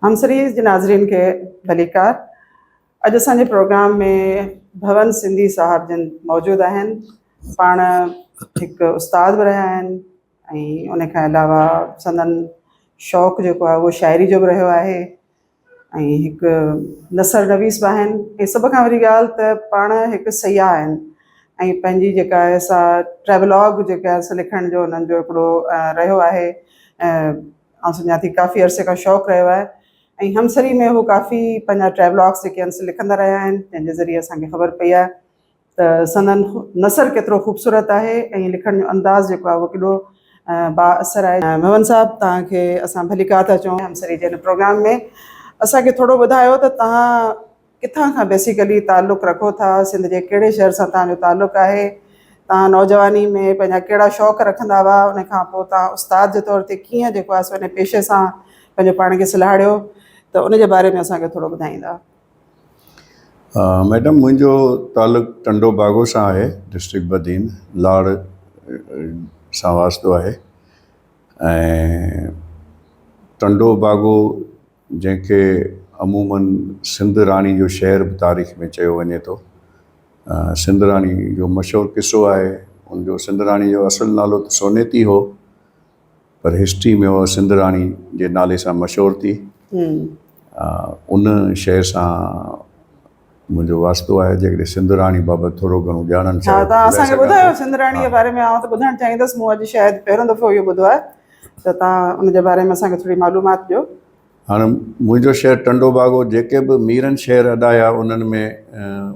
हम series जे नाज़रीन खे भलीकार। अॼु असांजे प्रोग्राम में भवन सिंधी साहब जिन मौजूदु आहिनि। पाण हिकु उस्ताद बि रहिया आहिनि ऐं उन खां अलावा संदनि शौक़ु जेको आहे उहो शाइरी जो बि रहियो आहे ऐं हिकु नसर नवीस बि आहिनि। ऐं सभ खां वॾी ॻाल्हि त पाण हिकु सयाह आहिनि ऐं पंहिंजी जेका आहे सा ट्रेवलॉग जेका आहे लिखण जो उन्हनि जो हिकिड़ो रहियो आहे। ऐं सम्झां थी काफ़ी अरसे खां शौक़ु रहियो आहे ऐं हमसरी में हू काफ़ी पंहिंजा ट्रेवलॉग्स जेके आहिनि लिखंदा रहिया आहिनि, जंहिंजे ज़रिए असांखे ख़बर पई आहे त संदनि नसर केतिरो ख़ूबसूरत आहे ऐं लिखण जो अंदाज़ जेको आहे उहो केॾो बाअसर आहे। भवन साहिबु तव्हांखे असां भलीकार था चऊं हमसरी जे हिन प्रोग्राम में। असांखे थोरो ॿुधायो त तव्हां किथां खां बेसिकली ताल्लुक़ु रखो था, सिंध जे कहिड़े शहर सां तव्हांजो ताल्लुक़ु आहे, तव्हां नौजवानी में पंहिंजा कहिड़ा शौक़ु रखंदा हुआ, उन खां पोइ तव्हां उस्ताद जे तौर ते कीअं जेको आहे सो इन पेशे सां पंहिंजो पाण खे सिलाड़ियो, त उन जे बारे में असांखे थोरो ॿुधाईंदा। मैडम, मुंहिंजो ताल्लुक़ु टंडो बागो सां आहे, डिस्ट्रिक्ट बदीन लाड़ सां वास्तो आहे। ऐं टंडो बागो जंहिंखे अमूमन सिंध राणी जो शहर बि तारीख़ में चयो वञे थो। सिंध राणी जो मशहूरु किस्सो आहे, उनजो सिंध राणी जो असुलु नालो त सोनेती हो, पर हिस्ट्री में उहा सिंध राणी जे नाले सां मशहूरु थी। उन शहर सां मुंहिंजो वास्तो आहे। जेकॾहिं सिंध राणी बाबति थोरो घणो ॼाणणु चाहियो तव्हां असांखे ॿुधायो सिंध राणी जे बारे में। आउं त ॿुधणु चाहींदसि, मूं अॼु शायदि पहिरियों दफ़ो इहो ॿुधो आहे, त तव्हां उन जे बारे में असांखे थोरी मालूमात ॾियो। हाणे मुंहिंजो शहर टंडो बागो, जेके बि मीरनि शहर अॾाया उन्हनि में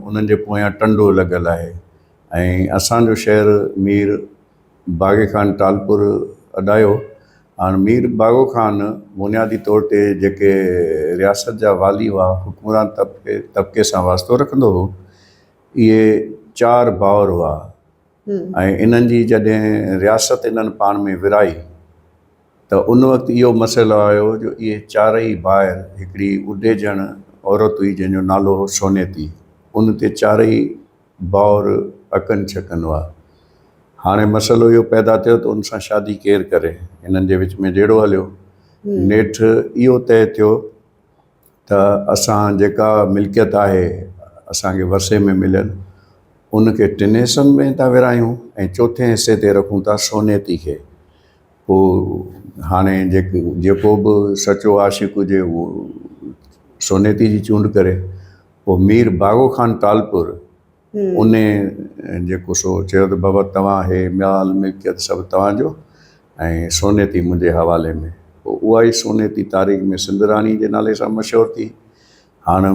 उन्हनि जे पोयां टंडो लॻियलु आहे। ऐं असांजो शहर मीर बाग़े खान टालपुर अॾायो। हाणे मीर बागो खान बुनियादी तौर ते जेके रियासत जा वाली हुआ, हुकमरान तबिके सां वास्तो रखंदो हो, इहे 4 भाउर हुआ। ऐं इन्हनि जी जॾहिं रियासत इन्हनि पाण में विराई त उन वक़्तु इहो मसइलो आयो जो इहे 4 भाउर, हिकिड़ी उडेजण औरत हुई जंहिंजो नालो हो सोनेती, उन ते 4 भाउर अकनि छकनि हुआ। हाणे मसइलो इहो पैदा थियो त उन सां शादी केरु करे। इन्हनि जे विच में जहिड़ो हलियो, नेठि इहो तइ थियो त असां जेका मिल्कियत आहे असांखे वरसे में मिलियल, उनखे 3 हिसनि में था विरायूं ऐं 4थे हिसे ते रखूं था सोनेती खे। पोइ हाणे जेको बि सचो आशिक़ हुजे उहो सोनेती जी चूंड करे। पोइ मीर बागो खान टालपुर उन जेको सो चयो त बाबा तव्हां हे माल मिल्कियत सभु तव्हांजो ऐं सोनेती मुंहिंजे हवाले में। पोइ उहा ई सोनेती तारीख़ में सिंध राणी जे नाले सां मशहूरु थी। हाणे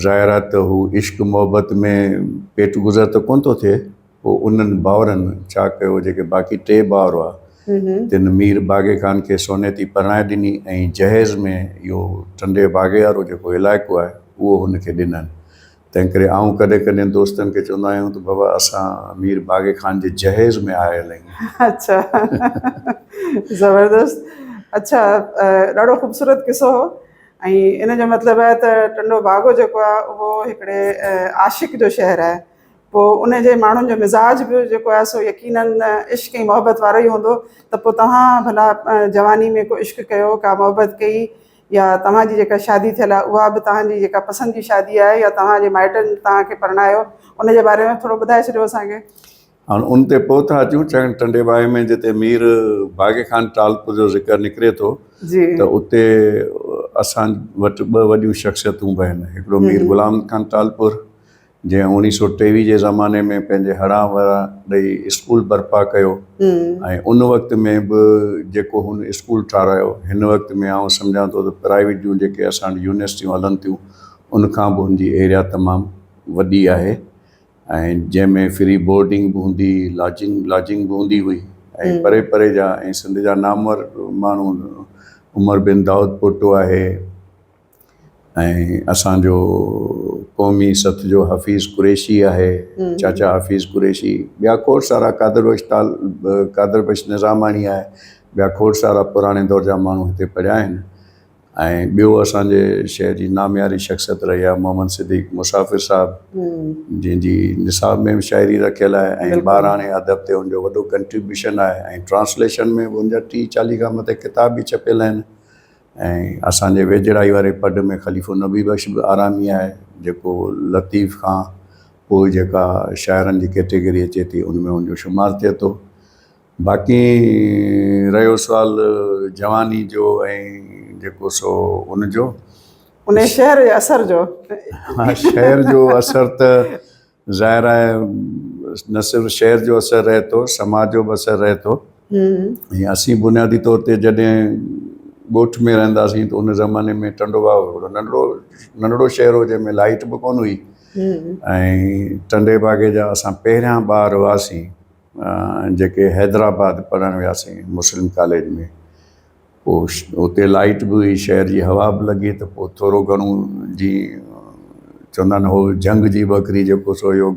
ज़ाहिर आहे त हू इश्क मोहबत में पेट गुज़र त कोन थो थिए। पोइ उन्हनि भाउरनि छा कयो, जेके बाक़ी 3 भाउर हुआ, तिन मीर बागे खान खे सोनेती परणाए ॾिनी ऐं जहेज़ में इहो टंडे बागे वारो जेको इलाइक़ो आहे उहो हुनखे ॾिननि। तंहिं करे आऊं कॾहिं कॾहिं दोस्तनि खे चवंदा आहियूं त बाबा असां मीर बागे खान जे जहेज़ में आयल आहियूं। अच्छा, ज़बरदस्त। अच्छा, ॾाढो ख़ूबसूरत किस्सो हो। ऐं इन जो मतिलबु आहे त टंडो बागो जेको आहे उहो हिकिड़े आशिक़ जो शहर आहे। पोइ उन जे माण्हुनि जो मिज़ाज बि जेको आहे सो यकीनन इश्क ऐं मोहबत वारो ई हूंदो। त पोइ तव्हां भला जवानी में को इश्क कयो, का मोहबत कई, या तव्हांजी जेका शादी थियल आहे उहा बि तव्हांजी जेका पसंदि जी शादी आहे, या तव्हांजे माइटनि तव्हांखे परणायो, उन जे बारे में थोरो ॿुधाए छॾियो असांखे। हाणे उन ते पोइ था अचूं। चङनि टंडे बागे में जिते मीर बागे खान टालपुर जो ज़िक्र निकिरे थो, त उते असां वटि 2 वॾियूं शख़्सियतूं बि आहिनि। हिकिड़ो मीर ग़ुलाम खान टालपुर, जंहिं 1923 जे ज़माने में पंहिंजे हणा वरा ॾेई स्कूल बर्पा कयो। ऐं उन वक़्त में बि जेको हुन स्कूल ठारायो, हिन वक़्त में आउं सम्झां थो त प्राइवेट जूं जेके असांजी यूनिवर्सिटियूं हलनि थियूं, उनखां बि हुनजी एरिया तमामु वॾी आहे। ऐं जंहिंमें फ्री बोर्डिंग बि हूंदी, लॉजिंग बि हूंदी हुई। ऐं परे परे जा ऐं सिंध जा नामवर माण्हू, उमर बिन दाऊद पोटो आहे, ऐं असांजो क़ौमी सथ जो हफ़ीज़ कुरैशी आहे, चाचा हफ़ीज़ कुरैशी। ॿिया खोड़ सारा कादर बख्श निज़ामानी आहे, ॿिया खोड़ सारा पुराणे दौर जा माण्हू हिते पढ़िया आहिनि। ऐं ॿियो असांजे शहर जी नामियारी शख़्सियत रही आहे मोहम्मद सिद्दीक़ मुसाफ़िर साहिबु, जंहिंजी निसाब में बि शाइरी रखियल आहे ऐं ॿाराणे अदब ते हुनजो वॾो कंट्रीब्यूशन आहे। ऐं ट्रांसलेशन में बि हुनजा 30-40 खां मथे किताब बि छपियल आहिनि। ऐं असांजे वेझड़ाई वारे पड में ख़लीफ़ो नबी बख़्श बि आरामी आहे, जेको लतीफ़ खां पोइ जेका शाइरनि जी कैटेगरी अचे थी उन में उनजो शुमारु थिए थो। बाक़ी रहियो सुवाल जवानी जो ऐं जेको सो उनजो उन शहर जे असर जो। हाँ, शहर जो असर त ज़ाहिर आहे न सिर्फ़ु शहर जो असर रहे थो, समाज जो बि असर रहे थो। ऐं असीं बुनियादी तौर ते जॾहिं ॻोठ में रहंदासीं त उन ज़माने में टंडोबा हिकिड़ो नंढड़ो शहर हो जंहिंमें लाइट बि कोन हुई। ऐं टंडे बागे जा असां पहिरियां ॿार हुआसीं जेके हैदराबाद पढ़णु वियासीं मुस्लिम कॉलेज में। पोइ उते लाइट बि हुई, शहर जी हवा बि लॻी, त पोइ थोरो घणो जीअं चवंदा आहिनि हो जंग जी बकरी जेको सो इहो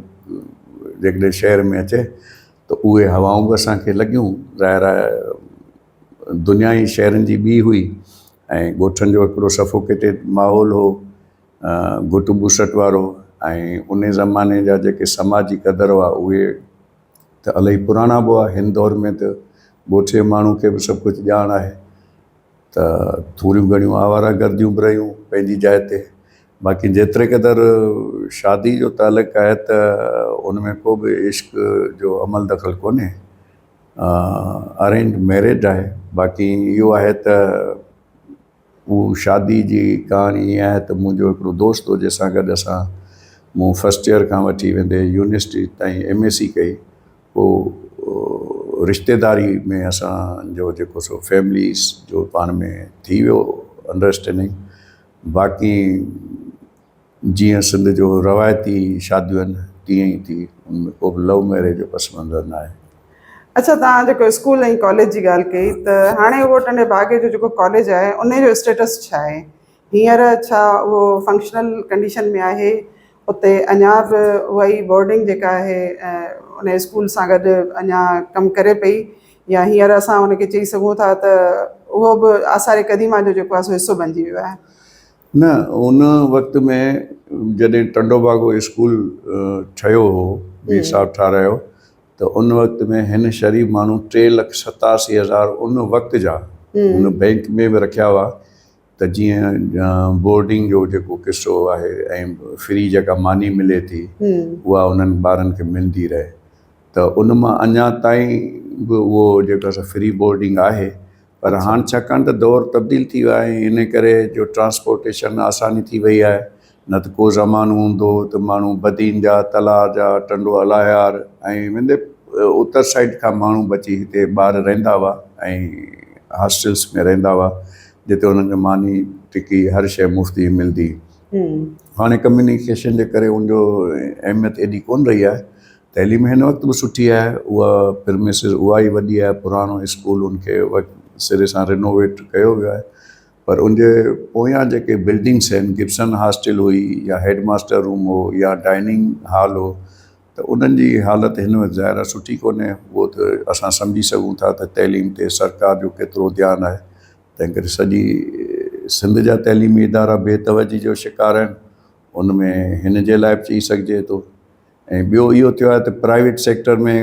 जेकॾहिं शहर में अचे त उहे हवाऊं बि असांखे लॻियूं। ज़ाहिर आहे दुनिया ई शहरनि जी ॿी हुई ऐं ॻोठनि जो हिकिड़ो सफोकेटेड माहौल हो, घुट बुसट वारो। ऐं उन ज़माने जा जेके समाजी क़दर हुआ उहे त इलाही पुराणा बि हुआ। हिन दौर में त ॻोठे माण्हू खे बि सभु कुझु ॼाण आहे, त थोरियूं घणियूं आवारा गर्दियूं बि रहियूं पंहिंजी जाइ ते। बाक़ी जेतिरे क़दुरु शादी जो तालुक़ु आहे त उन में को बि इश्क जो अमल दख़ल कोन्हे, अरेंज मैरिज आहे। बाक़ी इहो आहे त उहो शादी जी कहाणी ईअं आहे त मुंहिंजो हिकिड़ो दोस्त हो जंहिंसां गॾु मूं फस्ट ईयर खां वठी वेंदे यूनिवर्सिटी ताईं MSc कई। पोइ रिश्तेदारी में असांजो जेको सो फैमिलीज़ जो पाण में थी वियो अंडरस्टैंडिंग। बाक़ी जीअं सिंध जो रवायती शादियूं आहिनि तीअं ई थी, उनमें को बि लव मैरिज जो पस मंज़र न आहे। अच्छा, तव्हां जेको स्कूल ऐं कॉलेज जी ॻाल्हि कई, त हाणे उहो टंडे बागे जो जेको कॉलेज आहे उन जो स्टेटस छा आहे हींअर? छा उहो फंक्शनल कंडीशन में आहे? उते अञा बि उहा ई बोर्डिंग जेका आहे उन स्कूल सां गॾु अञा कमु करे पई, या हींअर असां उनखे चई सघूं था त उहो बि आसारे क़दीमा जो जेको आहे सो हिसो बणिजी वियो आहे? न, उन वक़्त में जॾहिं टंडोबागो स्कूल ठहियो हो, मीर साहब ठारायो, त उन वक़्त में हिन शरीफ़ माण्हू 3,87,000 उन वक़्त जा उन बैंक में बि रखिया हुआ, त जीअं बोर्डिंग जो जेको किसो आहे ऐं फ्री जेका मानी मिले थी उहा उन्हनि ॿारनि खे मिलंदी रहे। त उन मां अञा ताईं बि उहो जेका फ्री बोर्डिंग आहे। पर हाणे छाकाणि त दौरु तब्दील थी वियो आहे, इन करे जो ट्रांसपोर्टेशन आसानी थी वई आहे। न त को ज़मानो हूंदो त माण्हू बदीन जा, तलाउ जा, टंडो अलायार ऐं वेंदे उत्तर साइड खां माण्हू बची हिते ॿार रहंदा हुआ ऐं हॉस्टल्स में रहंदा हुआ, जिते उन्हनि जो मानी टिकी हर शइ मुफ़्त ई मिलंदी। हाणे कम्युनिकेशन जे करे उनजो अहमियत एॾी कोन रही आहे। तइलीम हिन वक़्तु बि सुठी आहे, उहा प्रिमिसिस उहा ई वॾी आहे। पुराणो स्कूल उनखे सिरे सां रिनोवेट कयो वियो आहे, पर उनजे पोयां जेके बिल्डिंग्स आहिनि, गिब्सन हॉस्टल हुई या हेडमास्टर रूम हो या डाइनिंग हॉल हो, त उन्हनि जी हालति हिन वक़्तु ज़ाहिर सुठी कोन्हे। उहो त असां सम्झी सघूं था त तइलीम ते सरकार जो केतिरो ध्यानु आहे। तंहिं करे सॼी सिंध जा तइलीमी इदारा बेतवजी जो शिकार आहिनि, उन में हिन जे लाइ बि चई सघिजे थो। ऐं ॿियो इहो थियो आहे त प्राइवेट सेक्टर में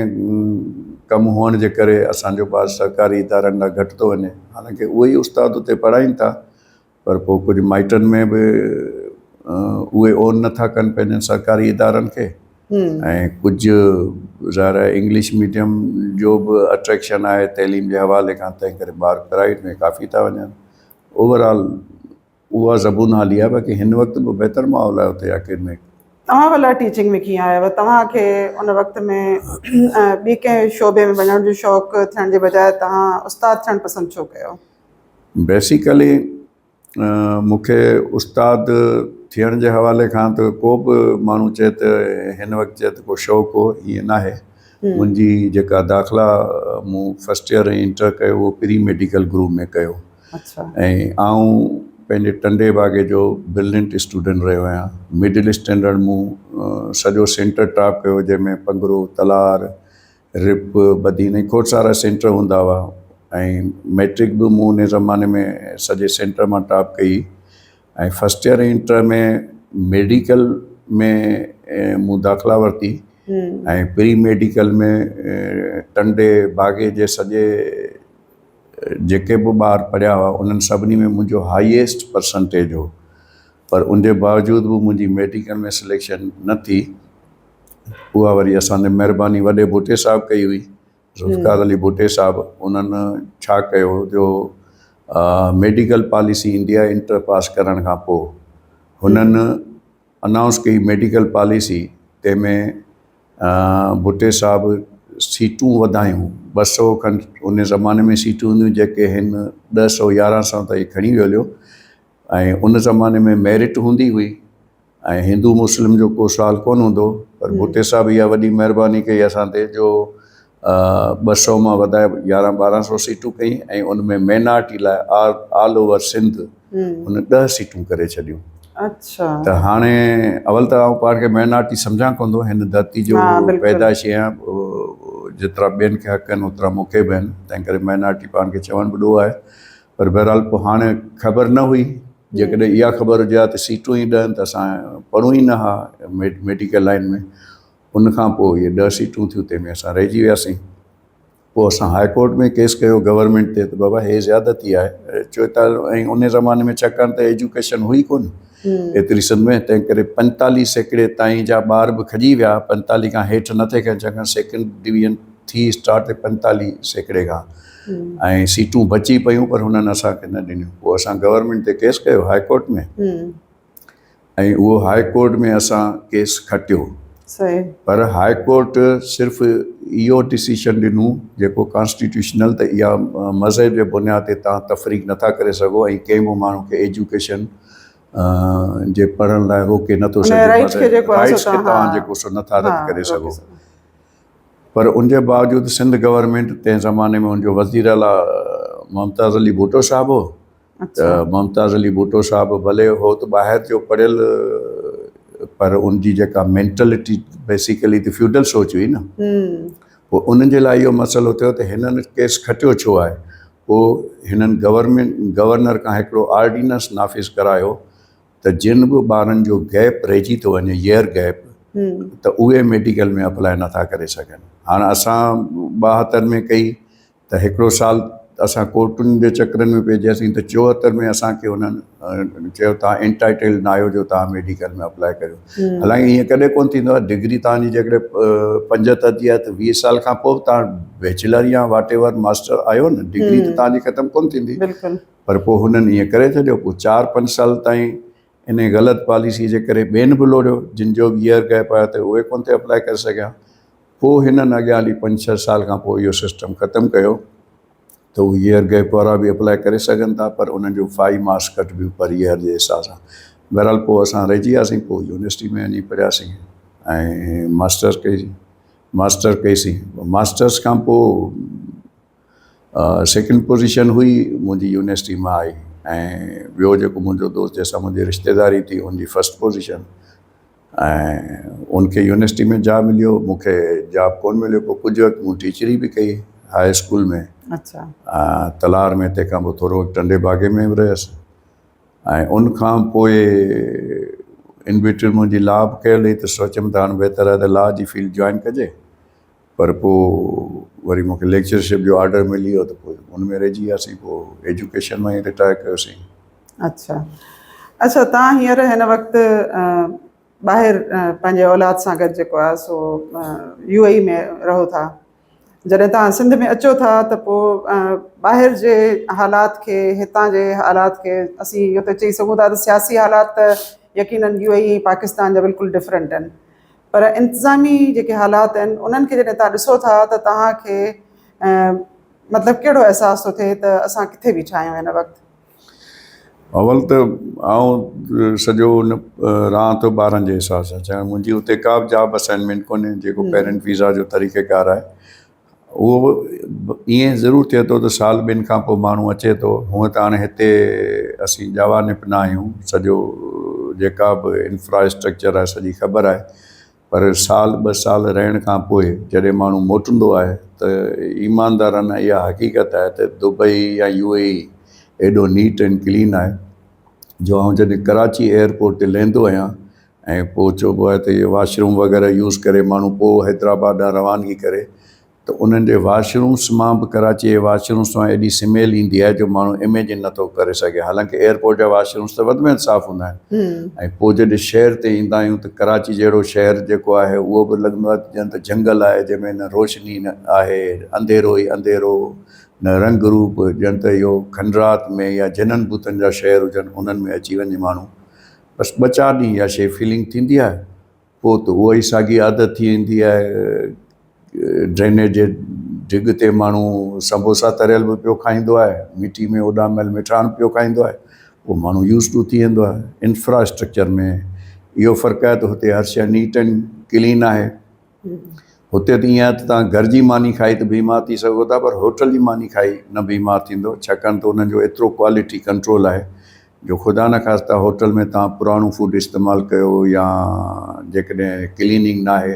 कमु हुअण जे करे असांजो ॿारु सरकारी इदारनि लाइ घटि थो वञे। हालांकि उहे ई उस्ताद उते पढ़ाइनि था, पर पोइ कुझु माइटनि में बि उहे ओन नथा कनि पंहिंजनि सरकारी इदारनि खे। ऐं कुझु ज़ाहिर आहे इंग्लिश मीडियम जो बि अट्रैक्शन आहे तइलीम जे हवाले खां, तंहिं करे ॿार प्राइवेट में काफ़ी था वञनि। ओवरऑल उहा ज़बून हाली आहे। बाक़ी हिन वक़्तु बि बहितर माहौल आहे उते एकेडमिक। तव्हां भला टीचिंग में कीअं आयव? तव्हांखे उन वक़्त में ॿी कंहिं शोबे में वञण जो शौक़ु थियण जे बजाए तव्हां उस्ताद थियणु पसंदि छो कयो? बेसिकली मूंखे उस्ताद थियण जे हवाले खां त को बि माण्हू चए त हिन वक़्तु चए त को शौक़ु हो, ईअं न आहे। मुंहिंजी जेका दाख़िला मूं फस्ट ईयर ऐं इंटर कयो उहो प्री मेडिकल ग्रुप में कयो। ऐं आऊं पंहिंजे टंडे बागे जो ब्रिलियंट स्टूडेंट रहियो आहियां। मिडिल स्टैंडर्ड मूं सॼो सेंटर टॉप कयो, जंहिंमें पंगरो, तलार, रिप, बदीन ऐं खोड़ सारा सेंटर हूंदा हुआ। ऐं मैट्रिक बि मूं उन ज़माने में सॼे सेंटर मां टॉप कई। ऐं फस्ट ईयर इंटर में मेडिकल में मूं दाख़िला वरिती ऐं प्री मेडिकल में टंडे बागे जे सॼे जेके बि ॿार पढ़िया हुआ उन्हनि सभिनी में मुंहिंजो हाईएस्ट परसेंटेज हो, पर उनजे बावजूदि बि मुंहिंजी मेडिकल में सिलेक्शन न थी। उहा वरी असांजे महिरबानी वॾे भुटे साहिबु कई हुई, ज़ुल्फ़िकार अली भुटे साहिबु। उन्हनि छा कयो जो medical policy India inter pass करण खां पोइ हुननि अनाउंस कई मेडिकल पॉलिसी, तंहिंमें भुटे साहिबु सीटूं वधायूं, 200 खनि उन ज़माने में सीटूं हूंदियूं जेके हिन 1000 1100 ताईं खणी वियो। ऐं उन ज़माने में मेरिट हूंदी हुई ऐं हिंदू मुस्लिम जो को सुवाल कोन हूंदो, पर भुटे साहिबु इहा वॾी महिरबानी कई असां ते जो 200 मां वधाए 1100-1200 सीटूं कई ऐं उन में माइनॉरिटी लाइ ऑल ओवर सिंध उन 10 सीटूं करे छॾियूं। अच्छा। त हाणे अवल त आउं पाण खे माइनॉरिटी सम्झां कोन थो, हिन धरती जो पैदाइशी आहियां, जेतिरा ॿियनि खे हक़ आहिनि ओतिरा मूंखे बि आहिनि, तंहिं करे माइनॉरिटी पाण खे चवणु बि ॾोह आहे। पर बहरहाल पोइ हाणे ख़बर न हुई, जेकॾहिं इहा ख़बर हुजे हा त सीटूं ई 10 त असां पढ़ूं ई न हा मेडिकल लाइन में। उनखां पोइ इहे 10 सीटूं थियूं, तंहिंमें असां रहिजी वियासीं। पोइ असां हाई कोर्ट में केस कयो गवर्नमेंट ते, त बाबा हे ज़्यादती आहे 44। ऐं उन ज़माने में छाकाणि त एजुकेशन हुई कोन एतिरी सिंध में, तंहिं करे 45% ताईं जा ॿार बि खॼी विया, 45 खां हेठि न थे कनि, छाकाणि सेकेंड डिवीजन थी स्टार्ट 45% खां, ऐं सीटूं बची पियूं पर हुननि असांखे न ॾिनियूं। पोइ असां गवर्नमेंट ते केस कयो हाई कोर्ट में, ऐं उहो हाई कोर्ट में असां केस खटियो। सही। पर हाई कोर्ट सिर्फ़ु इहो डिसीशन ॾिनो जेको कॉन्स्टिट्यूशनल, त इहा मज़हब जे बुनियाद ते तव्हां तफ़रीक़ नथा करे सघो ऐं कंहिं बि माण्हू खे एजुकेशन जे पढ़ण लाइ रोके नथो सघे, राइट्स खे तव्हां जेको सो नथा रद्द करे सघो। पर उनजे बावजूदि सिंध गवर्नमेंट तंहिं ज़माने में उनजो वज़ीर आला मुमताज़ अली भुट्टो साहिबु हो। त मुमताज़ अली भुट्टो साहिबु भले हो त ॿाहिरि जो पढ़ियल, पर उनजी जेका मेंटेलिटी बेसिकली त फ्यूडल सोच हुई न। पोइ उन्हनि जे लाइ इहो मसइलो थियो त हिननि केस खटियो छो आहे। पोइ हिननि गवर्नर खां हिकिड़ो ऑर्डिनेंस नाफ़िज़ करायो त जिन बि ॿारनि जो गैप रहिजी थो वञे, ईयर गैप, त उहे मेडिकल में अप्लाई नथा करे सघनि। हाणे असां 72 में कई त हिकिड़ो साल असां कोर्टुनि जे चकरनि में पइजियासीं, त 74 में असांखे हुननि चयो तव्हां एंटाइटल्ड न आहियो जो तव्हां मेडिकल में अप्लाई करियो। हालांकि ईअं कॾहिं कोन थींदो आहे, डिग्री तव्हांजी जेकॾहिं 75 जी आहे त 20 साल खां पोइ तव्हां बैचलर या वाट एवर मास्टर आहियो न, डिग्री त तव्हांजी ख़तमु कोन थींदी। पर पोइ हुननि ईअं करे छॾियो। पोइ 4-5 साल ताईं इन ग़लति पॉलिसी जे करे ॿियनि बि लोड़ियो, जिन जो बि ईयर गैप आहे त उहे कोन थे अप्लाई करे सघिया। पोइ हिननि अॻियां हली 5-6 साल खां पोइ इहो सिस्टम ख़तमु कयो त उहे ईयर गैप वारा बि अप्लाई करे सघनि था, पर उन्हनि जो 5 मार्क्स कट बि पर ईयर जे हिसाब सां। बहरहाल पोइ असां रहिजी वियासीं। पोइ यूनिवर्सिटी में वञी पढ़ियासीं ऐं मास्टर कईसीं। मास्टर्स खां पोइ सेकेंड पोजीशन हुई मुंहिंजी यूनिवर्सिटी मां आई, ऐं ॿियो जेको मुंहिंजो दोस्त जंहिंसां मुंहिंजी रिश्तेदारी थी उनजी फर्स्ट पोजीशन, ऐं उनखे यूनिवर्सिटी में जॉब मिलियो, मूंखे जॉब कोन मिलियो। पोइ कुझु वक़्तु मूं टीचरी बि कई हाई स्कूल में, तलार में, तंहिंखां पोइ थोरो टंडे बागे में बि रहियसि। ऐं उनखां पोइ इन बिटवीन मुंहिंजी लॉ बि कयल हुई, त सोचियमि त हाणे बहितर आहे त लॉ जी फील्ड जॉइन कजे। पर पोइ वरी मूंखे लेक्चरशिप जो ऑर्डर मिली वियो, त पोइ उनमें रहिजी वियासीं। पोइ एजुकेशन मां ई रिटायर कयोसीं। अच्छा तव्हां हींअर हिन वक़्तु ॿाहिरि पंहिंजे औलाद सां गॾु जेको आहे सो UAE में रहो था। जॾहिं तव्हां सिंध में अचो था त पोइ ॿाहिरि जे हालात खे, हितां जे हालात खे असीं इहो त चई सघूं था त सियासी हालात त यकीनन UAE पाकिस्तान जा बिल्कुलु डिफरेंट आहिनि, पर इंतिज़ामी जेके हालात आहिनि उन्हनि खे जॾहिं तव्हां ॾिसो था त तव्हांखे मतिलबु कहिड़ो अहसासु थो थिए त असां किथे बीठा आहियूं हिन वक़्तु? अवल त आउं सॼो रहां थो ॿारनि जे हिसाब सां। छाकाणि मुंहिंजी हुते का बि जॉब असाइनमेंट कोन्हे जेको पेरेंट वीज़ा जो तरीक़ेकार आहे। उहो ईअं ज़रूरु थिए थो त साल ॿिनि खां पोइ माण्हू अचे थो। हूअं त हाणे हिते असीं जवानिप न आहियूं, सॼो जेका बि इंफ्रास्ट्रक्चर आहे सॼी ख़बर आहे, पर साल 2 साल रहण खां पोइ जॾहिं माण्हू मोटंदो आहे त ईमानदाराना इहा हक़ीक़त आहे त दुबई या UAE एॾो नीट एंड क्लीन आहे जो आउं जॾहिं कराची एयरपोर्ट ते लहंदो आहियां ऐं पोइ चइबो आहे त इहे वॉशरूम वग़ैरह यूज़ करे माण्हू पोइ हैदराबाद ॾांहुं रवानगी करे, त उन्हनि जे वॉशरूम्स मां बि कराची जे वॉशरूम्स मां एॾी स्मेल ईंदी आहे जो माण्हू इमेजिन नथो करे सघे। हालांकि एयरपोर्ट जा वॉशरूम्स त वधि में वधि साफ़ु हूंदा आहिनि। ऐं पोइ जॾहिं शहर ते ईंदा आहियूं त कराची जहिड़ो शहर जेको आहे उहो बि लॻंदो आहे ॼण त जंगल आहे, जंहिंमें न रोशनी न आहे, अंधेरो ई अंधेरो, न रंग रूप, ॼण त इहो खंडरात में या जनन भूतनि जा शहर हुजनि उन्हनि में अची वञे माण्हू, बसि 2-4 ॾींहं इहा शइ फीलिंग थींदी आहे, पोइ त उहा ई साॻी आदत थी वेंदी आहे। ड्रेनेज जे ढिग ते माण्हू समोसा तरियल बि पियो खाईंदो आहे, मिटी में उॾामियल मिठाण पियो खाईंदो आहे, पोइ माण्हू यूज़ टू थी वेंदो आहे। इंफ्रास्ट्रक्चर में इहो फ़र्क़ु आहे त हुते हर शइ नीट एंड क्लीन आहे। हुते त ईअं आहे त तव्हां घर जी मानी खाई त बीमार थी सघो था, पर होटल जी मानी खाई न बीमार थींदो, छाकाणि त उन्हनि जो एतिरो क्वालिटी कंट्रोल आहे जो ख़ुदा न ख़ास्ता होटल में तव्हां पुराणो फूड इस्तेमालु कयो या जेकॾहिं क्लीनिंग न आहे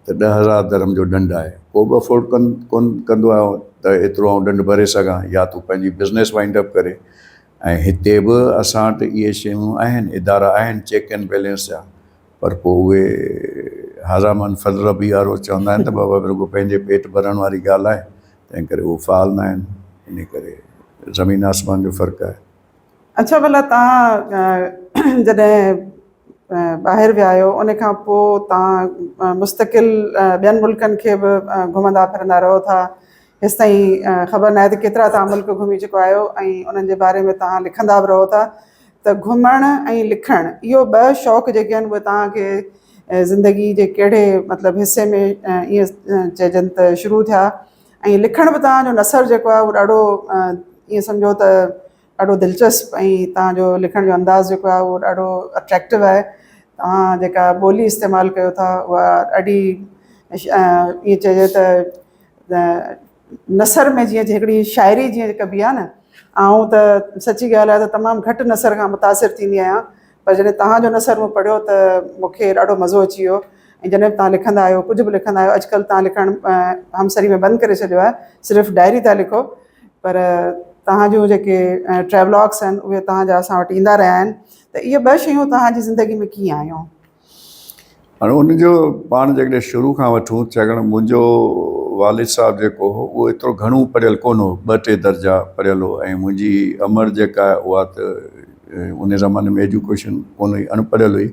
त 10,000 दरम जो ॾंडु आहे। को बि अफोर्ड कोन कंदो आहे त एतिरो आउं ॾंडु भरे सघां, या तूं पंहिंजी बिज़नेस वाइंड अप करे। ऐं हिते बि असां वटि इहे शयूं आहिनि, इदारा आहिनि चेक एंड बैलेंस जा, पर पोइ उहे हज़ामन फज़ल बि वारो चवंदा आहिनि त बाबा रुॻो पंहिंजे पेट भरण वारी ॻाल्हि आहे, तंहिं करे उहो फ़ाल न आहिनि। इन करे ज़मीन आसमान जो फ़र्क़ु आहे। अच्छा, भला तव्हां जॾहिं ॿाहिरि विया आहियो उन खां पोइ तव्हां मुस्तक़िल ॿियनि मुल्कनि खे बि घुमंदा फिरंदा रहो था, हेसि ताईं ख़बर न आहे त केतिरा तव्हां मुल्क घुमी चुका आहियो ऐं उन्हनि जे बारे में तव्हां लिखंदा बि रहो था। त घुमणु ऐं लिखणु इहो 2 शौक़ जेके आहिनि उहे तव्हांखे ज़िंदगी जे कहिड़े मतिलबु हिसे में ईअं चइजनि त शुरू थिया, ऐं लिखण बि तव्हांजो नसर जेको आहे उहो ॾाढो ईअं सम्झो त ॾाढो दिलचस्प, ऐं तव्हांजो लिखण जो अंदाज़ जेको आहे उहो ॾाढो अट्रैक्टिव आहे। तव्हां जेका ॿोली इस्तेमालु कयो था उहा ॾाढी ईअं चइजे त नसर में जीअं हिकिड़ी शाइरी जीअं कबी आहे न, आऊं त सची ॻाल्हि आहे त तमामु घटि नसर खां मुतासिर थींदी आहियां, पर जॾहिं तव्हांजो नसर मूं पढ़ियो त मूंखे ॾाढो मज़ो अची वियो। ऐं जॾहिं बि तव्हां लिखंदा आहियो, कुझु बि लिखंदा आहियो, अॼुकल्ह तव्हां लिखणु हमसरी में बंदि करे छॾियो आहे, सिर्फ़ु डायरी था लिखो, पर तव्हां जूं जेके ट्रैवलॉग्स आहिनि उहे तव्हांजा असां वटि ईंदा रहिया आहिनि। त इहे 2 शयूं तव्हांजी ज़िंदगी में कीअं आहियूं? हाणे उनजो पाण जेकॾहिं शुरू खां वठूं, छाकाणि मुंहिंजो वालिद साहिबु जेको हो उहो एतिरो घणो पढ़ियल कोन हो, 2-3 दर्जा पढ़ियल हो, ऐं मुंहिंजी अमर जेका आहे उहा त उन ज़माने में एजुकेशन कोन हुई, अनपढ़ियल हुई,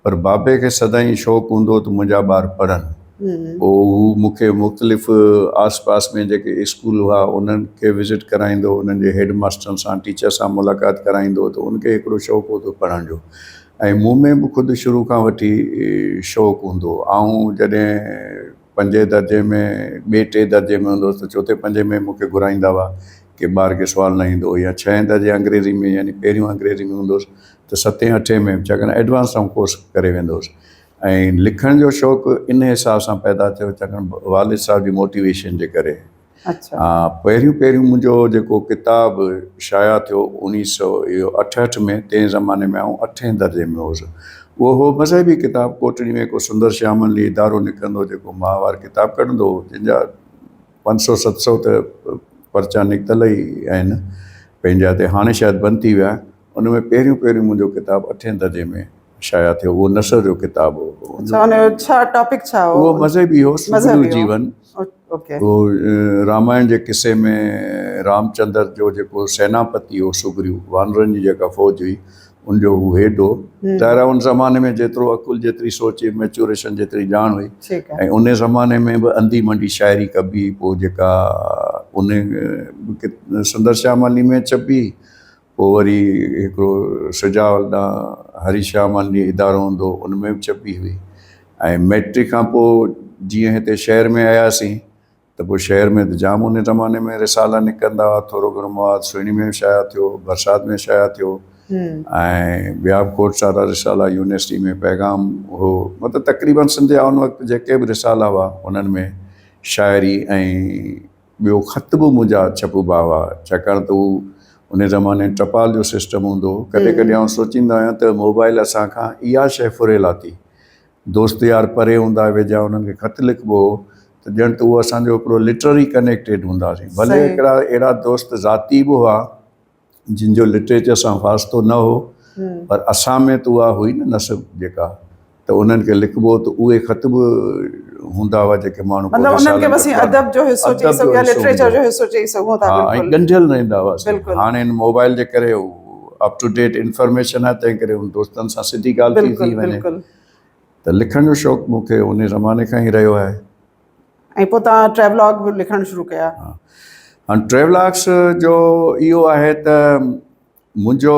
पर बाबे खे सदाईं शौक़ु हूंदो त मुंहिंजा ॿार पढ़नि। पोइ हू मूंखे मुख़्तलिफ़ आस पास में जेके स्कूल हुआ उन्हनि खे विज़िट कराईंदो, उन्हनि जे हेड मास्टरनि सां टीचर सां मुलाक़ात कराईंदो, त उनखे हिकिड़ो शौक़ु हूंदो पढ़ण जो, ऐं मूं में बि ख़ुदि शुरू खां वठी शौक़ु हूंदो। ऐं जॾहिं 5 दर्जे में 2-3 दर्जे में हूंदो त 4-5 में मूंखे घुराईंदा हुआ कि ॿार खे सुवालु न ईंदो, या 6 दर्जे अंग्रेज़ी में, यानी पहिरियों अंग्रेज़ी में हूंदो हुउसि त 7-8 में, छाकाणि एडवांस आउं कोर्स करे वेंदो हुउसि। ऐं लिखण जो शौक़ु इन हिसाब सां पैदा थियो, छाकाणि वालिद साहिब जी मोटिवेशन जे करे। अच्छा, पहिरियों मुंहिंजो जेको किताबु शाया थियो 1968 में, तंहिं ज़माने में आउं 8 दर्जे में हुउसि, उहो हो मज़हबी किताबु। कोटड़ी में को सुंदर श्यामन ली इदारो निकिरंदो जेको माहवार किताबु कढंदो, जंहिंजा 500-700 त पर्चा निकितल ई आहिनि पंहिंजा, ते हाणे शायदि बंदि थी विया। उन में पहिरियों मुंहिंजो किताबु 8 दर्जे में शाया थियो, उहो नसर जो किताबु हो। अच्छा, उन छा टॉपिक छा हो? उहो मज़हबी हो, सुगरू जीवन। ओके। उहो रामायण जे किसे में रामचंद्र जो जेको सेनापति हो सुग्रीव, वानरनि जी जेका फ़ौज हुई उनजो हू हेड हो। ज़ाहिर आहे उन ज़माने में जेतिरो अकुल, जेतिरी सोच, मैच्योरेशन, जेतिरी ॼाण हुई, ऐं उन ज़माने में बि अंधी मंडी शाइरी कबी, पोइ जेका उन सुंदर श्याम अली में छपी, पोइ वरी हिकिड़ो सुजावल हरी श्याम अली इदारो हूंदो उन में बि छपी हुई। ऐं मैट्रिक खां पोइ जीअं हिते शहर में आयासीं त पोइ शहर में त जाम उन ज़माने में रिसाला निकिरंदा हुआ, थोरो घणो मवाद सुहिणी में शाया थियो, बरसाति में शाया थियो, ऐं ॿिया बि खोड़ सारा रिसाला यूनिवर्सिटी में पैगाम हो। मतिलबु तक़रीबन सिंध जा उन वक़्तु जेके बि रिसाला हुआ उन्हनि में शाइरी ऐं ॿियो ख़त बि मुंहिंजा छपबा हुआ, छाकाणि त हू उन ज़माने टपाल जो सिस्टम हूंदो। कॾहिं कॾहिं आउं सोचींदो आहियां त मोबाइल असांखां इहा शइ फुरेला थी, दोस्त यार परे हूंदा वेझा, उन्हनि खे ख़त लिखिबो हो त ॼण त उहो असांजो हिकिड़ो लिटररी कनेक्टेड हूंदासीं। भले हिकिड़ा अहिड़ा दोस्त ज़ाती बि हुआ जिन जो लिटरेचर सां वास्तो न हो, पर असां में त उहा हुई न नसब जेका, त उन्हनि खे लिखिबो त उहे ख़त बि हूंदा हुआ जेके माण्हू मतलब उन्हनि खे बस अदब जो हिस्सो चई सघूं या लिटरेचर जो हिस्सो चई सघूं था। हाँ, ऐं ॻंढियल न ईंदा हुआसीं। बिल्कुलु। हाणे हिन मोबाइल जे करे अप टू डेट इंफॉर्मेशन आहे, तंहिं करे उन दोस्तनि सां सिधी ॻाल्हि थी बिल्कुलु वञे। बिल्कुलु। त लिखण जो शौक़ु मूंखे उन ज़माने खां ई रहियो आहे। ऐं पोइ तव्हां ट्रेवलॉग बि लिखणु शुरू कया। हाणे ट्रेवलॉग्स जो इहो आहे त मुंहिंजो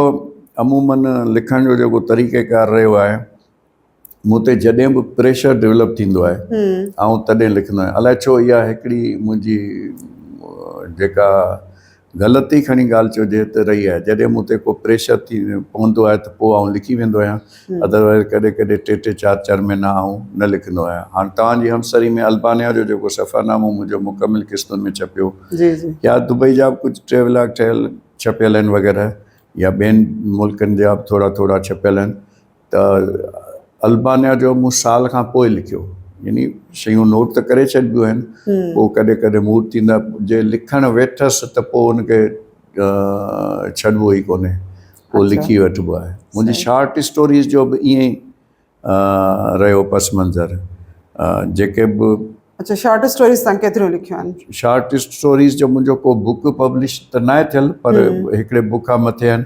अमूमन लिखण जो जेको तरीक़ेकार रहियो आहे, मूं ते जॾहिं बि प्रेशर डेवलप थींदो आहे ऐं तॾहिं लिखंदो आहियां। अलाए छो इहा हिकिड़ी मुंहिंजी जेका ग़लती खणी ॻाल्हि चइजे त रही आहे। जॾहिं मूं ते को प्रेशर थी पवंदो आहे त पोइ आउं लिखी वेंदो आहियां, अदरवाइज़ कॾहिं कॾहिं 3-3, 4-4 महीना आउं न लिखंदो आहियां। हाणे तव्हांजी हमसरी में अल्बानिया जो जेको सफ़रनामो मुंहिंजो मुकमिल क़िस्तुनि में छपियो, जी जी, या दुबई जा बि कुझु ट्रेवलॉग ठहियल छपियल आहिनि वग़ैरह, या ॿियनि मुल्कनि जा बि थोरा थोरा छपियल आहिनि। त अल्बानिया जो मूं साल खां पोइ लिखियो, यानी शयूं नोट त करे छॾिबियूं आहिनि, पोइ कॾहिं कॾहिं मूड थींदा जे लिखणु वेठसि त पोइ उनखे छॾिबो ई कोन्हे, पोइ लिखी वठिबो आहे। मुंहिंजी शॉर्ट स्टोरीज़ जो बि ईअं ई रहियो पस मंज़र। जेके बि अच्छा, शॉर्ट स्टोरीज़ तव्हां केतिरियूं लिखियूं आहिनि? शॉर्ट स्टोरीज़ जो मुंहिंजो को बुक पब्लिश त न आहे थियल, पर हिकिड़े बुक खां मथे आहिनि,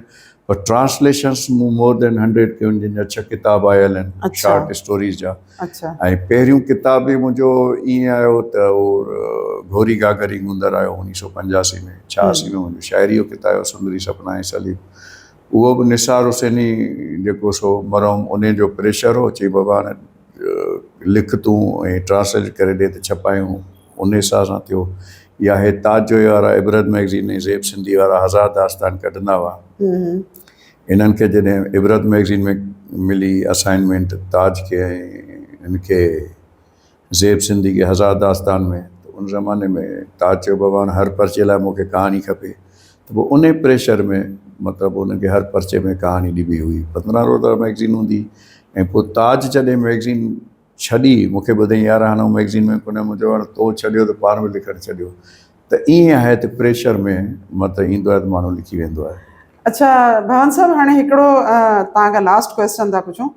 पर ट्रांसलेशन्स मूं मोर देन 100 कयूं, जिन जा 6 किताब आयल आहिनि शॉर्ट स्टोरीज़ जा। अच्छा। ऐं पहिरियों किताब बि मुंहिंजो ईअं आयो त उहो घोरी गागरी गुंदर आयो 1985 में। 86 में मुंहिंजो शाइरी जो किताब आयो सुंदरी सपना ऐं सलीम। उहो बि निसार हुसैनी जेको सो मरहूम, उन जो प्रेशर हो, चई बाबा हाणे लिख तूं ऐं ट्रांसलेट करे ॾे त छपायूं, उन हिसाब सां थियो। या हे ताज जोई वारा इबरत मैगज़ीन ऐं ज़ेब सिंधी वारा हज़ार दास्तान कढंदा हुआ। इन्हनि खे जॾहिं इबरत मैगज़ीन में मिली असाइनमेंट ताज खे ऐं इनखे ज़ेब सिंधी खे हज़ार दास्तान में, त उन ज़माने में ताज चयो बाबा हर पर्चे लाइ मूंखे कहाणी खपे। त पोइ उन प्रेशर में मतिलबु उनखे हर पर्चे में कहाणी ॾिबी हुई। 15 रोज़ा मैगज़ीन हूंदी। ऐं पोइ ताज जॾहिं मैगज़ीन छॾी, मूंखे ॿुधाई यार हाणे मैगज़ीन में कोन्हे, मुंहिंजो हाणे तो छॾियो त पाण बि लिखणु छॾियो। त ईअं आहे त प्रेशर में मतिलबु ईंदो आहे त माण्हू लिखी वेंदो आहे। अच्छा भवन साहब, हाणे हिकिड़ो तव्हां खां लास्ट क्वेश्चन था पुछूं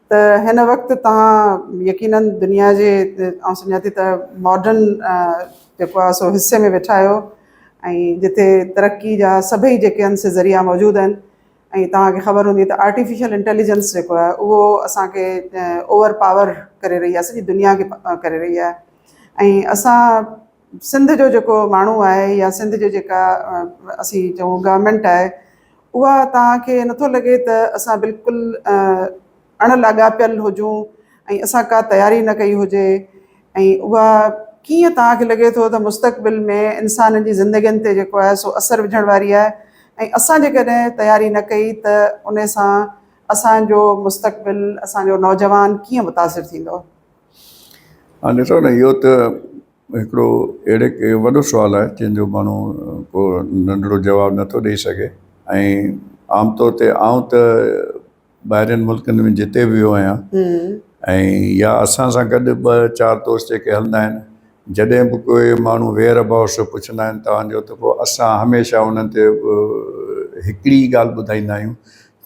त हिन वक़्तु तव्हां यकीनन दुनिया जे ऐं सम्झां थी त मॉडर्न जेको आहे सो हिस्से में वेठा आहियो, ऐं जिते तरक़ी जा सभई जेके आहिनि से ज़रिया मौजूदु आहिनि। ऐं तव्हांखे ख़बर हूंदी त आर्टिफिशियल इंटेलिजेंस जेको आहे उहो असांखे ओवर पावर करे रही आहे, सॼी दुनिया खे करे रही आहे। ऐं असां सिंध जो जेको माण्हू आहे या सिंध जो जेका असीं चऊं गवर्नमेंट आहे, उहा तव्हांखे नथो लॻे त असां बिल्कुलु अण लाॻापियल हुजूं ऐं असां का तयारी न कई हुजे, ऐं उहा कीअं तव्हांखे लॻे थो त मुस्तक़बिल में इंसाननि जी ज़िंदगियुनि ते जेको आहे सो असरु विझण वारी आहे, ऐं असां जेकॾहिं तयारी न कई त उन सां असांजो मुस्तक़बिल, असांजो नौजवान कीअं मुतासिर थींदो? हा ॾिसो न, इहो त हिकिड़ो अहिड़े वॾो सुवालु आहे जंहिंजो माण्हू को नंढिड़ो जवाबु नथो ॾेई सघे। ऐं आमतौर ते आउं त ॿाहिरिनि मुल्कनि में जिते बि वियो आहियां, ऐं या असां सां गॾु 2-4 दोस्त जेके हलंदा आहिनि, जॾहिं बि कोई माण्हू वेयर अबाउट्स पुछंदा आहिनि तव्हांजो, त पोइ असां हमेशह उन्हनि ते हिकिड़ी ॻाल्हि ॿुधाईंदा आहियूं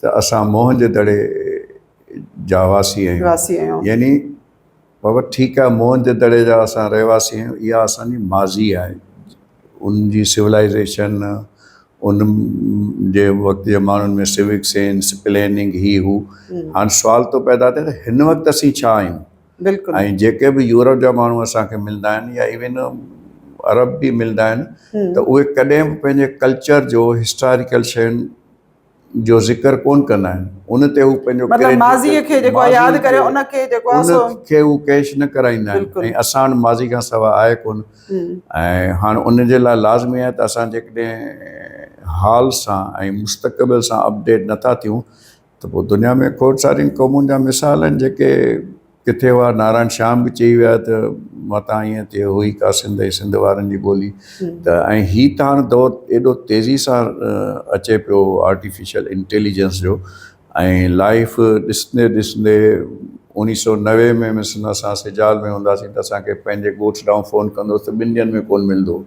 त असां मोहन जे दड़े जा वासी आहियूं। यानी बाबा ठीकु आहे, मोहन जे दड़े जा असां रहवासी आहियूं, इहा असांजी माज़ी आहे। उनजी सिविलाइज़ेशन, उन जे वक़्त जे माण्हुनि में सिविक सेंस, प्लैनिंग, ही हू। हाणे सुवाल थो पैदा थिए त हिन वक़्तु असीं छा आहियूं? बिल्कुलु। ऐं जेके बि यूरोप जा माण्हू असांखे मिलंदा आहिनि, या इवन अरब बि मिलंदा आहिनि, त उहे कॾहिं बि पंहिंजे कल्चर जो, हिस्टोरिकल शयुनि जो ज़िक्र कोन कंदा आहिनि। उन ते हू पंहिंजो माज़ीअ खे जेको यादि करे उनखे जेको आहे उनखे हू कैश न कराईंदा आहिनि। ऐं असां वटि माज़ी खां सवाइ आहे कोन। ऐं हाणे उन जे लाइ लाज़मी आहे त असां जेकॾहिं हाल सां ऐं मुस्तक़बिल सां अपडेट नथा थियूं, त पोइ दुनिया में खोड़ सारियुनि क़ौमुनि जा मिसाल आहिनि जेके किथे हुआ। नारायण श्याम बि चई विया त मतां ईअं थिए हुई का सिंध ऐं सिंध वारनि जी ॿोली। त ऐं हीअ त हाणे दौरु एॾो तेज़ी सां अचे पियो आर्टिफिशियल इंटेलिजेंस जो, ऐं लाइफ ॾिसंदे ॾिसंदे 1990 में मिसन असां सिजाल में हूंदासीं त असांखे पंहिंजे ॻोठ ॾांहुं फ़ोन कंदोसीं त 2 ॾींहंनि में कोन मिलंदो।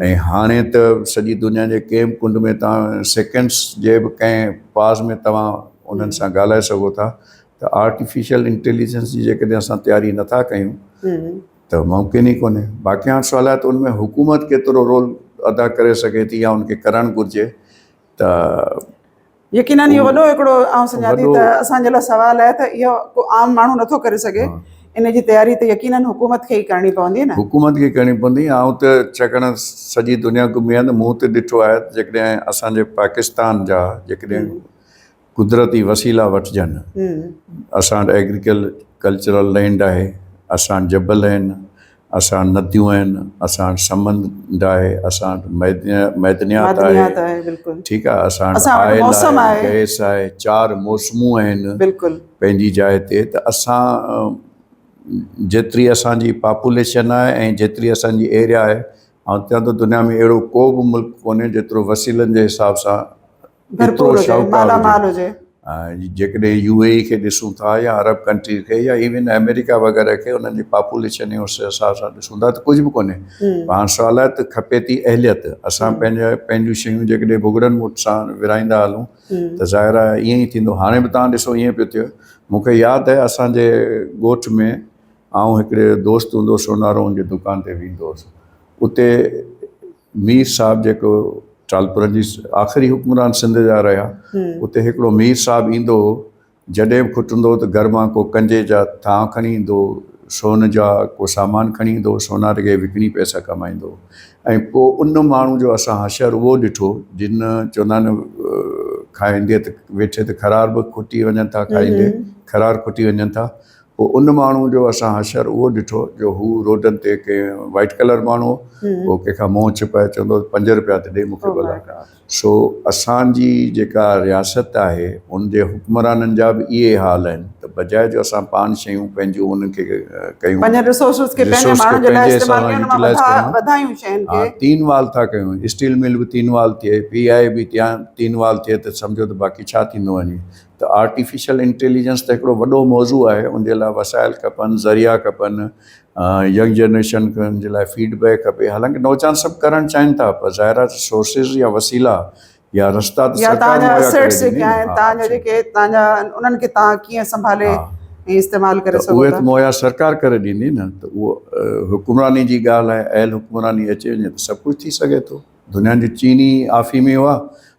ऐं हाणे त सॼी दुनिया जे कंहिं बि कुंड में तव्हां सेकेंड्स जे बि कंहिं पास में तव्हां उन्हनि सां ॻाल्हाए सघो था। त आर्टिफिशियल इंटेलिजेंस जी जेकॾहिं असां तयारी नथा कयूं, त मुमकिन ई कोन्हे। बाक़ी हाणे सुवाल आहे त उनमें हुकूमत केतिरो रोल अदा करे सघे थी या उनखे करणु घुरिजे। त यकीनन इहो वॾो हिकिड़ो आउं सम्झां थी वॾो- त असांजे लाइ सवाल आहे त इहो को आम माण्हू नथो करे सघे। इन जी तयारी त यकीनन हुकूमत खे ई करणी पवंदी न। हुकूमत खे करणी पवंदी। ऐं त छाकाणि सॼी दुनिया घुमी आहे त मूं त ॾिठो आहे जेकॾहिं असांजे पाकिस्तान जा जेकॾहिं कुदरती वसीला वठिजनि, असां वटि कल्चरल लैंड आहे, असां वटि जबल आहिनि, असां वटि नदियूं आहिनि, असां वटि समुंड आहे, असां वटि मैदनियात आहे, बिल्कुलु ठीकु आहे, असां वटि असां वटि आयल मौसम आहे, आहे। गैस आहे, 4 मौसमूं आहिनि बिल्कुलु पंहिंजी जाइ ते। त असां जेतिरी असांजी पॉपुलेशन आहे ऐं जेतिरी असांजी एरिया आहे, ऐं चवां थो दुनिया में अहिड़ो को बि मुल्क कोन्हे जेतिरो वसीलनि जे हिसाब सां एतिरो शाहूकार हुजे। जेकॾहिं UAE खे ॾिसूं था या अरब कंट्रीज़ खे या इवन अमेरिका वग़ैरह खे, उन्हनि जी पॉपुलेशन जे उस हिसाब सां ॾिसूं था त कुझु बि कोन्हे। पाण सुवाल आहे त खपे थी अहलियत। असां पंहिंजूं शयूं जेकॾहिं भुॻड़नि मुठ सां विराईंदा हलूं त ज़ाहिर आहे ईअं ई थींदो। हाणे बि तव्हां ॾिसो ईअं पियो थियो। मूंखे यादि आहे असांजे ॻोठ में आउं हिकिड़े दोस्त हूंदो हुओ, सोनारों जी दुकान ते वेंदो हुउसि। उते मीर साहिबु जेको टालपुरनि जी आख़िरी हुक्मरान सिंध जा रहिया, उते हिकिड़ो मीर साहिबु ईंदो हो। जॾहिं बि खुटंदो त घर मां को कंजे जा थां खणी ईंदो, सोन जा को सामान खणी ईंदो, सोनार खे विकिणी पैसा कमाईंदो। ऐं पोइ उन माण्हू जो असां हशर उहो ॾिठो जिन चवंदा आहिनि खाईंदे त वेठे त खरार बि खुटी वञनि था, खाईंदे खरार खुटी वञनि था। पोइ उन माण्हू जो असां हशर उहो ॾिठो जो हू रोडनि ते कंहिं वाइट कलर माण्हू, पोइ कंहिंखां मुंहुं छिपाए चवंदो 5 रुपया त ॾे मूंखे भला। सो असांजी जेका रियासत आहे उनजे हुक्मराननि जा बि इहे हाल आहिनि। त बजाए जो असां पाण शयूं पंहिंजियूं उनखे कयूं, तीन वाल था कयूं। स्टील मिल बि 3 वाल थिए, PI बि 3 वाल थिए त सम्झो त बाक़ी छा थींदो वञे। त आर्टिफिशियल इंटेलिजेंस त हिकिड़ो वॾो मौज़ू आहे। उनजे लाइ वसाइल खपनि, ज़रिया खपनि, यंग जनरेशन जे लाइ फीडबैक खपे। हालांकि नौजवान सभु करणु चाहिनि था, पर ज़ाहिर आहे सोर्सिस या वसीला या रस्ता त सरकार मुहैया करे ॾींदी न। उहे त मुहैया सरकार करे ॾींदी न। त उहो हुक्मरानी जी ॻाल्हि आहे। अहल हुक्मरानी अचे वञे त सभु कुझु थी सघे थो। दुनिया जो चीनी आफ़ीमी हुआ,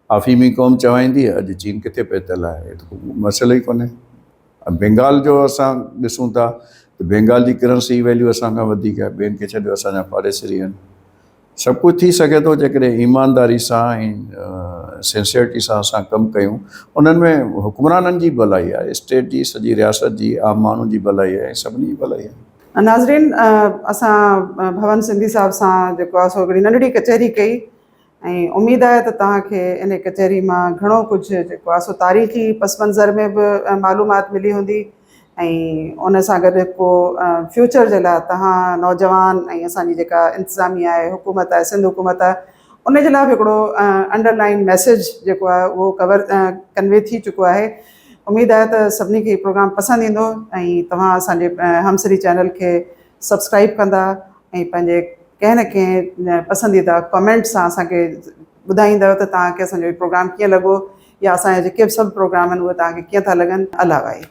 आफ़ीमी क़ौम चवाईंदी, अॼु चीन किथे पहुतल आहे, मसइलो ई कोन्हे। बंगाल जो असां ॾिसूं था त बंगाल जी करंसी वैल्यू असां खां वधीक आहे, ॿियनि खे छॾियो असांजा पाड़ेसरी आहिनि। सभु कुझु थी सघे थो जेकॾहिं ईमानदारी सां ऐं सिंसियरिटी सां असां कमु कयूं। उन्हनि में हुक्मराननि जी भलाई आहे, स्टेट जी, सॼी रियासत जी, आम माण्हू जी भलाई आहे, सभिनी जी भलाई आहे। नाज़रीन, असां भवन सिंधी साहिब सां जेको आहे सो हिकिड़ी नंढड़ी कचहरी कई ऐं उमेदु आहे त तव्हांखे इन कचहरी मां घणो कुझु जेको आहे सो तारीख़ी पस मंज़र में बि मालूमात मिली हूंदी ऐं उन सां गॾु को फ्यूचर जे लाइ तव्हां नौजवान ऐं असांजी जेका इंतिज़ामिया आहे, हुकूमत आहे, सिंध हुकूमत आहे, उन जे लाइ बि हिकिड़ो अंडरलाइन मैसेज जेको आहे उहो कन्वे थी चुको आहे। उमेदु आहे त सभिनी खे प्रोग्राम पसंदि ईंदो ऐं तव्हां असांजे हमसरी चैनल खे सब्सक्राइब कंदा ऐं पंहिंजे कंहिं न कंहिं पसंदीदा कमेंट सां असांखे ॿुधाईंदव त तव्हांखे असांजो प्रोग्राम कीअं लॻो या असांजा जेके बि सभु प्रोग्राम आहिनि उहे तव्हांखे कीअं था लॻनि। अला भाई।